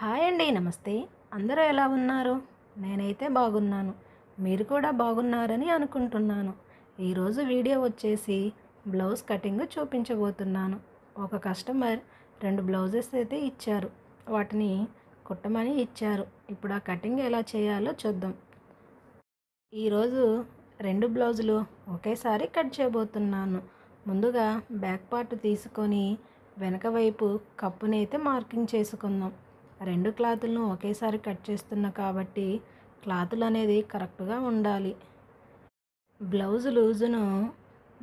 Hi అండి. నమస్తే. అందరూ ఎలా ఉన్నారు? నేనైతే బాగున్నాను. మీరు కూడా బాగున్నారని అనుకుంటున్నాను. ఈరోజు వీడియో వచ్చేసి బ్లౌజ్ కటింగ్ చూపించబోతున్నాను. ఒక కస్టమర్ 2 బ్లౌజెస్ అయితే ఇచ్చారు. వాటిని కుట్టమని ఇచ్చారు. ఇప్పుడు ఆ కటింగ్ ఎలా చేయాలో చూద్దాం. ఈరోజు 2 బ్లౌజులు ఒకేసారి కట్ చేయబోతున్నాను. ముందుగా బ్యాక్ పార్ట్ తీసుకొని వెనక వైపు కప్పునైతే మార్కింగ్ చేసుకుందాం. 2 క్లాతులను ఒకేసారి కట్ చేస్తున్నా కాబట్టి క్లాతులు అనేది కరెక్ట్గా ఉండాలి. బ్లౌజ్ లూజును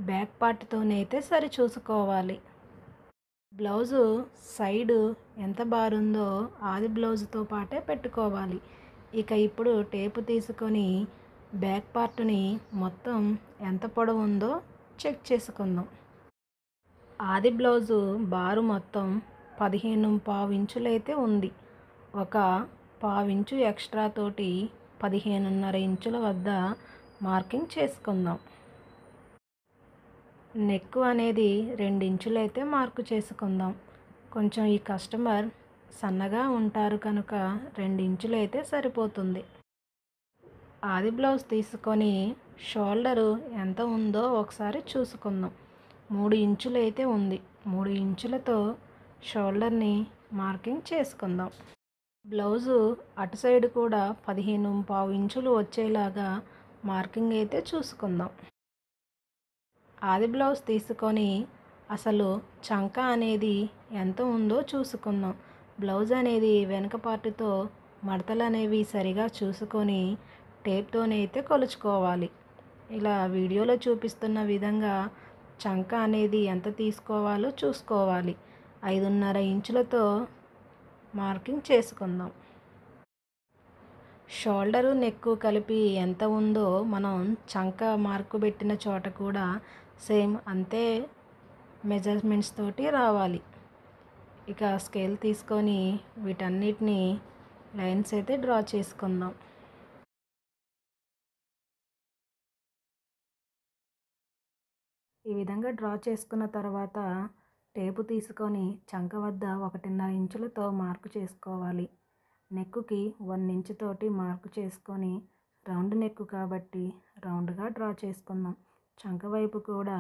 బ్యాక్ పార్ట్తోనైతే సరి చూసుకోవాలి. బ్లౌజు సైడు ఎంత బారుందో ఆది బ్లౌజ్తో పాటే పెట్టుకోవాలి. ఇక ఇప్పుడు టేపు తీసుకొని బ్యాక్ పార్ట్ని మొత్తం ఎంత పొడవు ఉందో చెక్ చేసుకుందాం. ఆది బ్లౌజు బారు మొత్తం 15.5 ఇంచులైతే ఉంది. ఒక 1/2 ఇంచు ఎక్స్ట్రా తోటి 15.5 ఇంచుల వద్ద మార్కింగ్ చేసుకుందాం. నెక్ అనేది 2 ఇంచులైతే మార్కు చేసుకుందాం. కొంచెం ఈ కస్టమర్ సన్నగా ఉంటారు కనుక 2 ఇంచులైతే సరిపోతుంది. ఆది బ్లౌజ్ తీసుకొని షోల్డరు ఎంత ఉందో ఒకసారి చూసుకుందాం. 3 ఇంచులైతే ఉంది. 3 ఇంచులతో షోల్డర్ని మార్కింగ్ చేసుకుందాం. బ్లౌజు అటు సైడ్ కూడా 15.5 ఇంచులు వచ్చేలాగా మార్కింగ్ అయితే చూసుకుందాం. ఆది బ్లౌజ్ తీసుకొని అసలు చంక అనేది ఎంత ఉందో చూసుకుందాం. బ్లౌజ్ అనేది వెనక పార్టుతో మడతలు అనేవి సరిగా చూసుకొని టేప్తోనైతే కొలుచుకోవాలి. ఇలా వీడియోలో చూపిస్తున్న విధంగా చంక అనేది ఎంత తీసుకోవాలో చూసుకోవాలి. 5.5 ఇంచులతో మార్కింగ్ చేసుకుందాం. షోల్డరు నెక్ కలిపి ఎంత ఉందో మనం చంక మార్కు పెట్టిన చోట కూడా సేమ్ అంతే మెజర్మెంట్స్ తోటి రావాలి. ఇక స్కేల్ తీసుకొని వీటన్నిటిని లైన్స్ అయితే డ్రా చేసుకుందాం. ఈ విధంగా డ్రా చేసుకున్న తర్వాత టేపు తీసుకొని చంక వద్ద 1.5 ఇంచులతో మార్కు చేసుకోవాలి. నెక్కుకి 1 ఇంచు తోటి మార్కు చేసుకొని రౌండ్ నెక్ కాబట్టి రౌండ్గా డ్రా చేసుకుందాం. చంక వైపు కూడా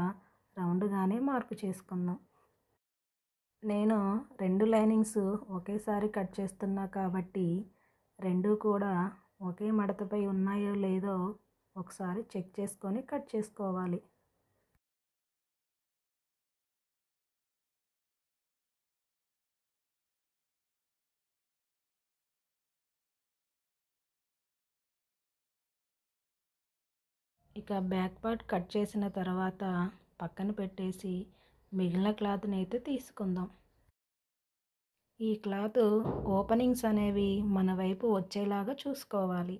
రౌండ్గానే మార్కు చేసుకుందాం. నేను 2 లైనింగ్స్ ఒకేసారి కట్ చేస్తున్నా కాబట్టి 2 కూడా ఒకే మడతపై ఉన్నాయో లేదో ఒకసారి చెక్ చేసుకొని కట్ చేసుకోవాలి. ఇక బ్యాక్ పార్ట్ కట్ చేసిన తర్వాత పక్కన పెట్టేసి మిగిలిన క్లాత్ని అయితే తీసుకుందాం. ఈ క్లాత్ ఓపెనింగ్స్ అనేవి మన వైపు వచ్చేలాగా చూసుకోవాలి.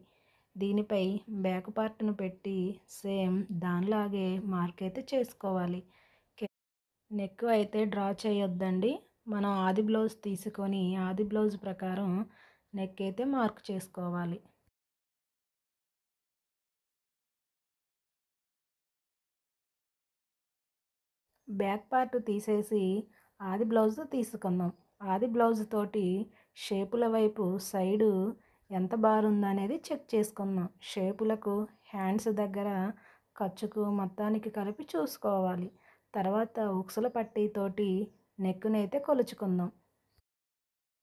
దీనిపై బ్యాక్ పార్ట్ను పెట్టి సేమ్ దానిలాగే మార్క్ అయితే చేసుకోవాలి. నెక్ అయితే డ్రా చేయొద్దండి. మనం ఆది బ్లౌజ్ తీసుకొని ఆది బ్లౌజ్ ప్రకారం నెక్ అయితే మార్క్ చేసుకోవాలి. బ్యాక్ పార్ట్ తీసేసి ఆది బ్లౌజ్ తీసుకుందాం. ఆది బ్లౌజ్ తోటి షేపుల వైపు సైడు ఎంత బారుందనేది చెక్ చేసుకుందాం. షేపులకు హ్యాండ్స్ దగ్గర ఖర్చుకు మొత్తానికి కలిపి చూసుకోవాలి. తర్వాత ఉక్సుల పట్టీతోటి నెక్కునైతే కొలుచుకుందాం.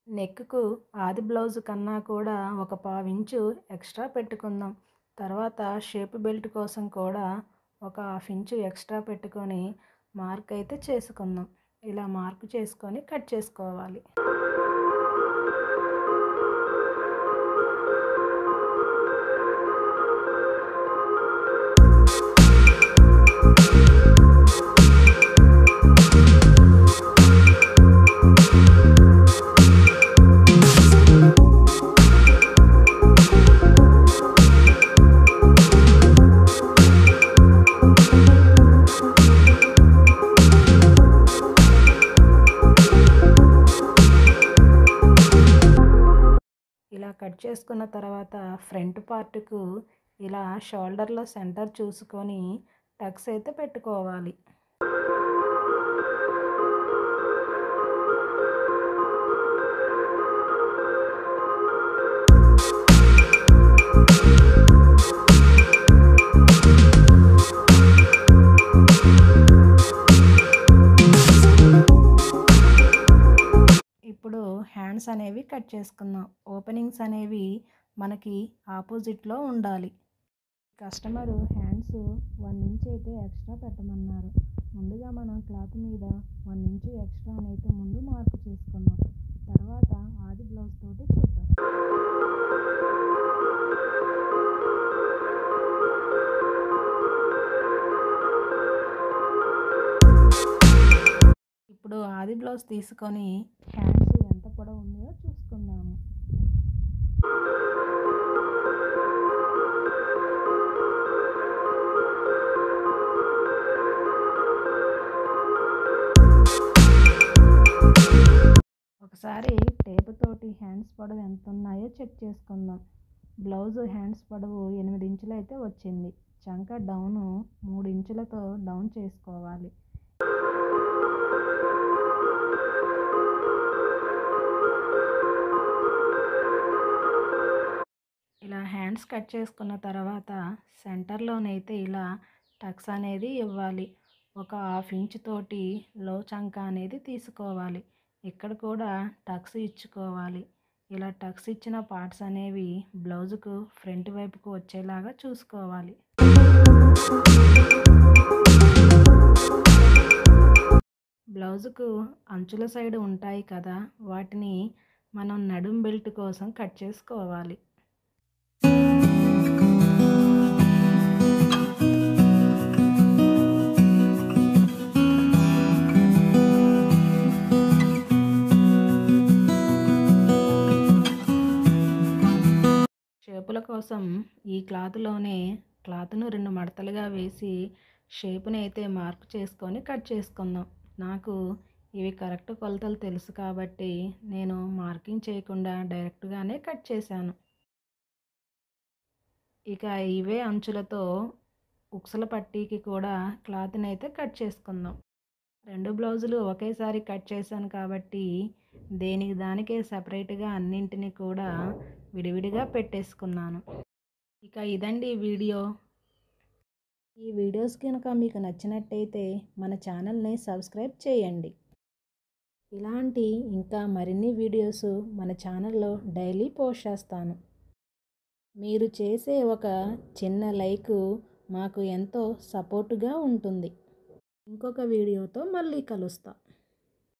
నెక్కు ఆది బ్లౌజ్ కన్నా కూడా ఒక 1/2 ఇంచు ఎక్స్ట్రా పెట్టుకుందాం. తర్వాత షేప్ బెల్ట్ కోసం కూడా ఒక 1/2 ఇంచు ఎక్స్ట్రా పెట్టుకొని మార్క్ అయితే చేసుకుందాం. ఇలా మార్క్ చేసుకొని కట్ చేసుకోవాలి. ఇలా కట్ చేసుకున్న తర్వాత ఫ్రంట్ పార్ట్కు ఇలా షోల్డర్లో సెంటర్ చూసుకొని టక్స్ అయితే పెట్టుకోవాలి. ఇప్పుడు హ్యాండ్స్ అనేవి కట్ చేసుకుందాం. ఓపెనింగ్స్ అనేవి మనకి ఆపోజిట్లో ఉండాలి. కస్టమరు హ్యాండ్స్ 1 ఇంచ్ అయితే ఎక్స్ట్రా పెట్టమన్నారు. ముందుగా మనం క్లాత్ మీద 1 ఇంచ్ ఎక్స్ట్రా అయితే ముందు మార్క్ చేసుకుందాం. తర్వాత ఆది బ్లౌజ్ తోటి చూద్దాం. ఇప్పుడు ఆది బ్లౌజ్ తీసుకొని హ్యాండ్స్ ఎంత పొడవు ఉందో చూసుకుందాము. ఒకసారి టేపుతోటి హ్యాండ్స్ పొడవు ఎంత ఉన్నాయో చెక్ చేసుకుందాం. బ్లౌజ్ హ్యాండ్స్ పొడవు 8 ఇంచులు అయితే వచ్చింది. చంక డౌను 3 ఇంచులతో డౌన్ చేసుకోవాలి. ఇలా హ్యాండ్స్ కట్ చేసుకున్న తర్వాత సెంటర్లోనైతే ఇలా టక్స్ అనేది ఇవ్వాలి. ఒక 1/2 ఇంచ్ తోటి లో చంక అనేది తీసుకోవాలి. ఇక్కడ కూడా టక్స్ ఇచ్చుకోవాలి. ఇలా టక్స్ ఇచ్చిన పార్ట్స్ అనేవి బ్లౌజుకు ఫ్రంట్ వైపుకు వచ్చేలాగా చూసుకోవాలి. బ్లౌజుకు అంచుల సైడ్ ఉంటాయి కదా, వాటిని మనం నడుం బెల్ట్ కోసం కట్ చేసుకోవాలి. షేపుల కోసం ఈ క్లాత్లోనే క్లాత్ను 2 మడతలుగా వేసి షేపుని అయితే మార్క్ చేసుకొని కట్ చేసుకుందాం. నాకు ఇవి కరెక్ట్ కొలతలు తెలుసు కాబట్టి నేను మార్కింగ్ చేయకుండా డైరెక్ట్గానే కట్ చేశాను. ఇక ఇవే అంచులతో ఉక్సుల పట్టీకి కూడా క్లాత్ని అయితే కట్ చేసుకుందాం. 2 బ్లౌజులు ఒకేసారి కట్ చేశాను కాబట్టి దేనికి దానికే సపరేట్గా అన్నింటినీ కూడా విడివిడిగా పెట్టేసుకున్నాను. ఇక ఇదండి వీడియో. ఈ వీడియోస్ కనుక మీకు నచ్చినట్టయితే మన ఛానల్ని సబ్స్క్రైబ్ చేయండి. ఇలాంటి ఇంకా మరిన్ని వీడియోస్ మన ఛానల్లో డైలీ పోస్ట్ చేస్తాను. మీరు చేసే ఒక చిన్న లైక్ మాకు ఎంతో సపోర్టుగా ఉంటుంది. ఇంకొక వీడియోతో మళ్ళీ కలుస్తా.